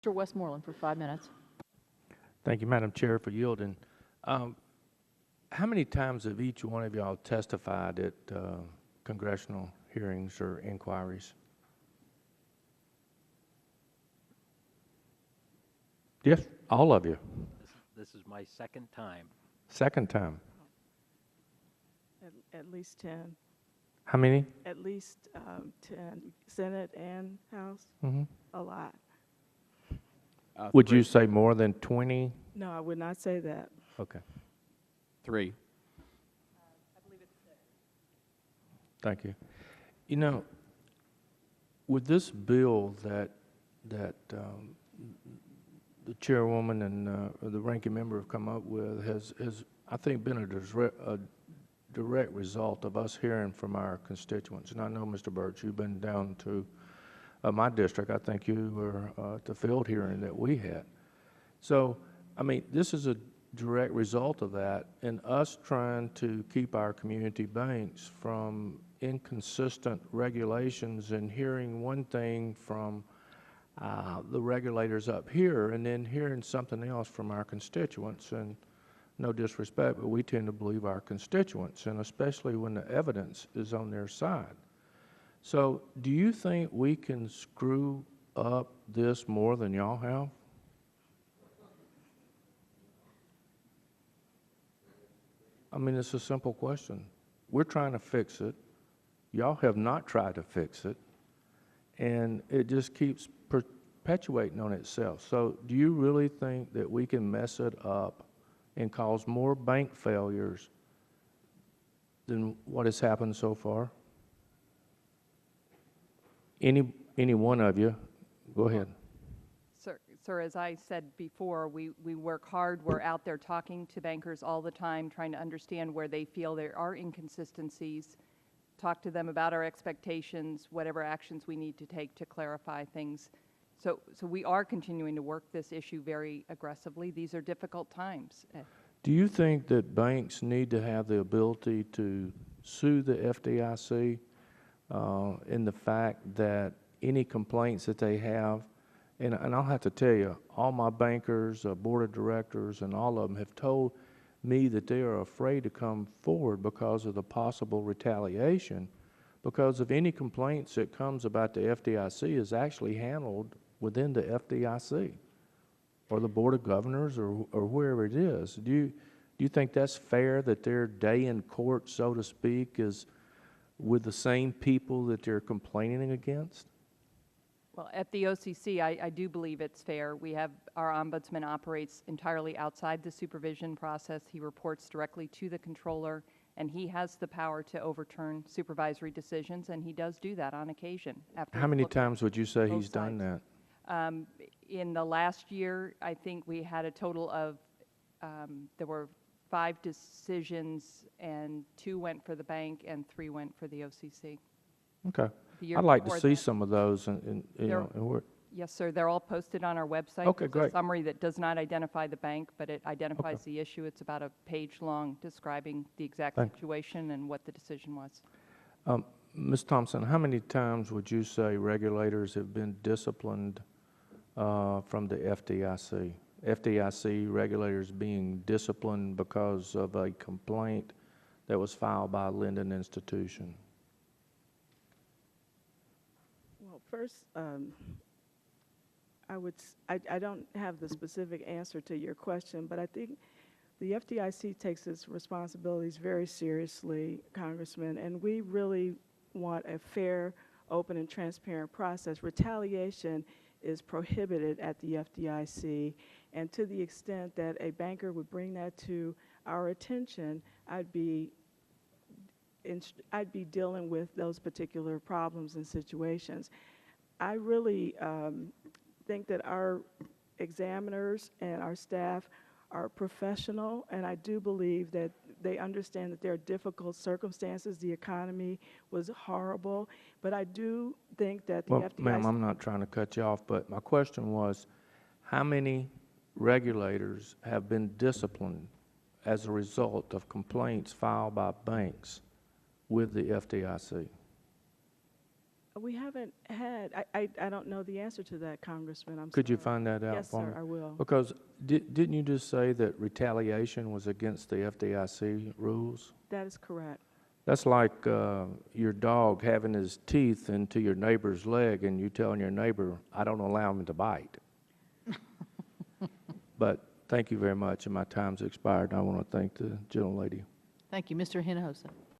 Mr. Westmoreland for 5 minutes. Thank you, Madam Chair, for yielding. How many times have each one of y'all testified at congressional hearings or inquiries? Yes, all of you. This is my second time. Second time. At least 10. How many? At least 10. Senate and House. Mm-hmm. A lot. Would you say more than 20? No, I would not say that. Okay. 3. I believe it's 6. Thank you. You know, with this bill that the chairwoman and the ranking member have come up with has I think been a direct result of us hearing from our constituents. And I know, Mr. Birch, you've been down to my district. I think you were at the field hearing that we had. So, I mean, this is a direct result of that, and us trying to keep our community banks from inconsistent regulations and hearing one thing from the regulators up here and then hearing something else from our constituents. And no disrespect, but we tend to believe our constituents, and especially when the evidence is on their side. So do you think we can screw up this more than y'all have? I mean, it's a simple question. We're trying to fix it. Y'all have not tried to fix it, and it just keeps perpetuating on itself. So do you really think that we can mess it up and cause more bank failures than what has happened so far? Any one of you, go ahead. Sir, as I said before, we work hard. We're out there talking to bankers all the time, trying to understand where they feel there are inconsistencies, talk to them about our expectations, whatever actions we need to take to clarify things. So we are continuing to work this issue very aggressively. These are difficult times. Do you think that banks need to have the ability to sue the FDIC in the fact that any complaints that they have, and I'll have to tell you, all my bankers, board of directors, and all of them have told me that they are afraid to come forward because of the possible retaliation, because of any complaints that comes about the FDIC is actually handled within the FDIC or the Board of Governors or wherever it is. Do you think that's fair that their day in court, so to speak, is with the same people that they're complaining against? Well, at the OCC, I do believe it's fair. We have, our ombudsman operates entirely outside the supervision process. He reports directly to the controller, and he has the power to overturn supervisory decisions, and he does do that on occasion. How many times would you say he's done that? In the last year, I think we had a total of, there were 5 decisions, and 2 went for the bank and 3 went for the OCC. Okay. I'd like to see some of those. Yes, sir. They're all posted on our website. Okay, There's great. a summary that does not identify the bank, but it identifies the issue. It's about a page long describing the exact situation and what the decision was. Ms. Thompson, how many times would you say regulators have been disciplined from the FDIC? FDIC regulators being disciplined because of a complaint that was filed by a lending institution? Well, first, I don't have the specific answer to your question, but I think the FDIC takes its responsibilities very seriously, Congressman, and we really want a fair, open, and transparent process. Retaliation is prohibited at the FDIC, and to the extent that a banker would bring that to our attention, I'd be dealing with those particular problems and situations. I really think that our examiners and our staff are professional, and I do believe that they understand that there are difficult circumstances. The economy was horrible, but I do think that the FDIC... Ma'am, I'm not trying to cut you off, but my question was, how many regulators have been disciplined as a result of complaints filed by banks with the FDIC? We haven't had, I don't know the answer to that, Congressman, I'm sorry. Could you find that out Yes, for me? sir, I will. Because didn't you just say that retaliation was against the FDIC rules? That is correct. That's like your dog having his teeth into your neighbor's leg and you telling your neighbor, I don't allow him to bite. But thank you very much, and my time's expired. I want to thank the gentlelady. Thank you. Mr. Hinojosa.